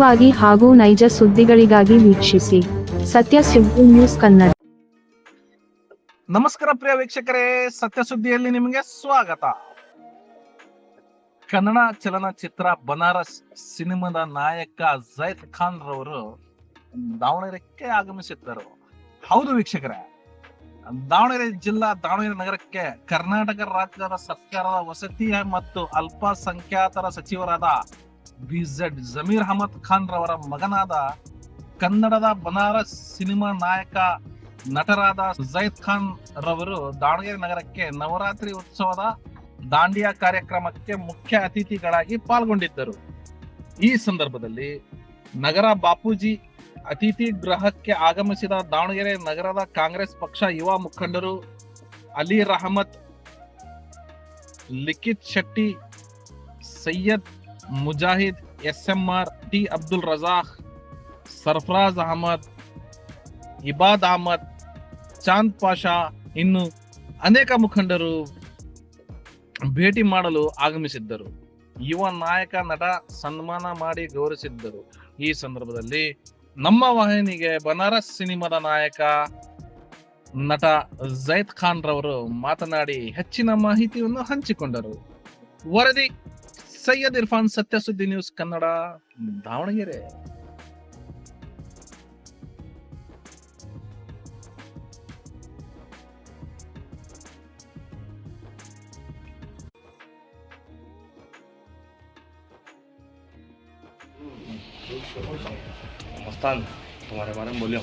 ವಾಗಿ ಹಾಗೂ ನೈಜ ಸುದ್ದಿಗಳಿಗಾಗಿ ವೀಕ್ಷಿಸಿ ಸತ್ಯ ಸುದ್ದಿ ನ್ಯೂಸ್ ಕನ್ನಡ. ನಮಸ್ಕಾರ ಪ್ರಿಯ ವೀಕ್ಷಕರೇ, ಸತ್ಯ ಸುದ್ದಿಯಲ್ಲಿ ನಿಮಗೆ ಸ್ವಾಗತ. ಕನ್ನಡ ಚಲನಚಿತ್ರ ಬನಾರಸ್ ಸಿನಿಮಾದ ನಾಯಕ ಜೈದ್ ಖಾನ್ ರವರು ದಾವಣಗೆರೆಗೆ ಆಗಮಿಸಿದ್ದರು. ಹೌದು ವೀಕ್ಷಕರೇ, ದಾವಣಗೆರೆ ಜಿಲ್ಲಾ ದಾವಣಗೆರೆ ನಗರಕ್ಕೆ ಕರ್ನಾಟಕ ರಾಜ್ಯದ ಸರ್ಕಾರದ ವಸತಿ ಮತ್ತು ಅಲ್ಪಸಂಖ್ಯಾತರ ಸಚಿವರಾದ ಬಿಜೆಡ್ ಜಮೀರ್ ಅಹಮದ್ ಖಾನ್ ರವರ ಮಗನಾದ ಕನ್ನಡದ ಬನಾರಸ್ ಸಿನಿಮಾ ನಾಯಕ ನಟರಾದ ಜೈದ್ ಖಾನ್ ರವರು ದಾವಣಗೆರೆ ನಗರಕ್ಕೆ ನವರಾತ್ರಿ ಉತ್ಸವದ ದಾಂಡಿಯಾ ಕಾರ್ಯಕ್ರಮಕ್ಕೆ ಮುಖ್ಯ ಅತಿಥಿಗಳಾಗಿ ಪಾಲ್ಗೊಂಡಿದ್ದರು. ಈ ಸಂದರ್ಭದಲ್ಲಿ ನಗರ ಬಾಪೂಜಿ ಅತಿಥಿ ಗೃಹಕ್ಕೆ ಆಗಮಿಸಿದ ದಾವಣಗೆರೆ ನಗರದ ಕಾಂಗ್ರೆಸ್ ಪಕ್ಷ ಯುವ ಮುಖಂಡರು ಅಲಿ ರಹಮತ್, ಲಿಖಿತ್ ಶೆಟ್ಟಿ, ಸೈಯದ್ ಮುಜಾಹಿದ್, SMR, ಟಿ ಅಬ್ದುಲ್ ರಜಾಕ್, ಸರ್ಫರಾಜ್ ಅಹಮದ್, ಇಬಾದ್ ಅಹಮದ್, ಚಾಂದ್ ಪಾಷಾ ಇನ್ನು ಅನೇಕ ಮುಖಂಡರು ಭೇಟಿ ಮಾಡಲು ಆಗಮಿಸಿದ್ದರು. ಯುವ ನಾಯಕ ನಟ ಸನ್ಮಾನ ಮಾಡಿ ಗೌರವಿಸಿದ್ದರು. ಈ ಸಂದರ್ಭದಲ್ಲಿ ನಮ್ಮ ವಾಹಿನಿಗೆ ಬನಾರಸ್ ಸಿನಿಮಾದ ನಾಯಕ ನಟ ಜೈದ್ ಖಾನ್ ರವರು ಮಾತನಾಡಿ ಹೆಚ್ಚಿನ ಮಾಹಿತಿಯನ್ನು ಹಂಚಿಕೊಂಡರು. ವರದಿ ಸೈಯದ್ ಇರ್ಫಾನ್, ಸತ್ಯ ಸುದ್ದಿ ನ್ಯೂಸ್ ಕನ್ನಡ, ದಾವಣಗೆರೆ. मस्तान तुम्हारे बारे में बोलियो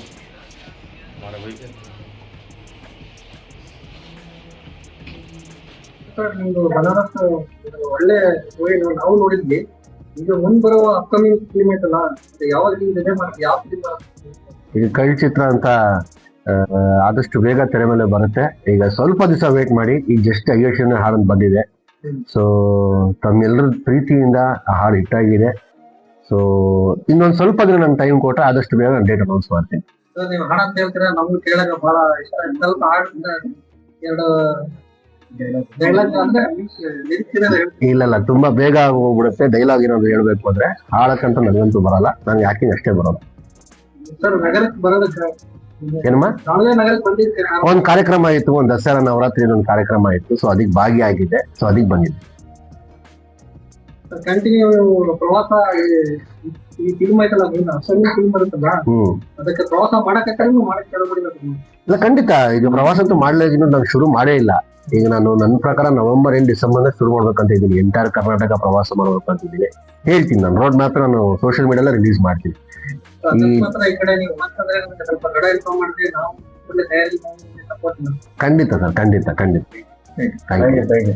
हमारे भाई ಸರ್, ನಿಮ್ದು ಬನಾರಸ್ ಒಳ್ಳೆ ಮೂವಿ ನಾವು ನೋಡಿದ್ವಿ. ಈಗ ಮುಂದೆ ಬರುವ ಅಪ್ಕಮಿಂಗ್ ಫಿಲ್ಮ್ ಐತಲ್ಲ, ಯಾವಾಗ ಜೊತೆ ಮಾಡ್ತೀವಿ? ಯಾವ ಫಿಲ್ಮ್? ಈಗ ಕಳ್ ಚಿತ್ರ ಅಂತ ಆದಷ್ಟು ಬೇಗ ತೆರೆ ಮೇಲೆ ಬರುತ್ತೆ. ಈಗ ಸ್ವಲ್ಪ ದಿವಸ ವೇಟ್ ಮಾಡಿ. ಈಗ ಜಸ್ಟ್ 50 ಹಾಡು ಬಂದಿದೆ. ಸೊ ತಮ್ಮೆಲ್ಲರ ಪ್ರೀತಿಯಿಂದ ಆ ಹಾಡು ಹಿಟ್ಟಾಗಿದೆ. ಸೊ ಇನ್ನೊಂದು ಸ್ವಲ್ಪ ದಿನ ನನ್ನ ಟೈಮ್ ಕೊಟ್ರೆ ಆದಷ್ಟು ಬೇಗ ನಾನು ಡೇಟ್ ಅನೌನ್ಸ್ ಮಾಡ್ತೀನಿ. ನೀವು ಹಾಡು ಅಂತ ಹೇಳ್ತೀರಾ, ನಮ್ಗೆ ಕೇಳಕ್ಕೆ ಬಹಳ ಇಷ್ಟ. ಸ್ವಲ್ಪ ಹಾಡು ಎರಡು ಇಲ್ಲ, ತುಂಬಾ ಬೇಗ ಹೋಗ್ಬಿಡುತ್ತೆ. ಡೈಲಾಗ್ ಏನಾದ್ರು ಹೇಳ್ಬೇಕು ಅಂದ್ರೆ ಹಾಡಕ್ಕಂತ ನನಗಂತೂ ಬರಲ್ಲ. ನಂಗೆ ಆಕ್ಟಿಂಗ್ ಅಷ್ಟೇ ಬರೋದು. ಸರ್, ನಗರಕ್ಕೆ ಬರೋದಕ್ಕೆ ಏನಮ್ಮ ನಗರಕ್ಕೆ ಬಂದಿರ್ತೀರಾ? ಒಂದ್ ಕಾರ್ಯಕ್ರಮ ಆಯ್ತು, ಒಂದ್ ದಸರಾ ನವರಾತ್ರಿ ಒಂದು ಕಾರ್ಯಕ್ರಮ ಆಯ್ತು. ಸೊ ಅದಕ್ಕೆ ಭಾಗಿಯಾಗಿದ್ದೆ. ಸೊ ಅದಕ್ಕೆ ಬಂದಿದ್ದೆ. ಕಂಟಿನ್ಯೂ ಪ್ರವಾಸ ಈ ಫಿಲ್ಮ್ ಐತಲ್ಲ, ಫಿಲ್ಮ್ ಬರುತ್ತಲ್ಲ, ಅದಕ್ಕೆ ಪ್ರವಾಸ ಮಾಡಕ್ಕೆ ಇಲ್ಲ, ಖಂಡಿತ. ಈಗ ಪ್ರವಾಸ ಅಂತೂ ಮಾಡ್ಲಿಕ್ಕೆ ನಾನು ಶುರು ಮಾಡೇ ಇಲ್ಲ. ಈಗ ನಾನು ನನ್ನ ಪ್ರಕಾರ ನವೆಂಬರ್ ಎಂಡ್ ಡಿಸೆಂಬರ್ ಶುರು ಮಾಡ್ಬೇಕಂತ ಇದ್ದೀನಿ. ಎಂಟೈರ್ ಕರ್ನಾಟಕ ಪ್ರವಾಸ ಮಾಡ್ಬೇಕಂತ ಇದ್ದೀನಿ. ಹೇಳ್ತೀನಿ, ನಾನು ರೋಡ್ ಮ್ಯಾಪ್ ನಾನು ಸೋಷಿಯಲ್ ಮೀಡಿಯಾ ರಿಲೀಸ್ ಮಾಡ್ತೀನಿ. ಖಂಡಿತ ಸರ್, ಖಂಡಿತ. Thank you.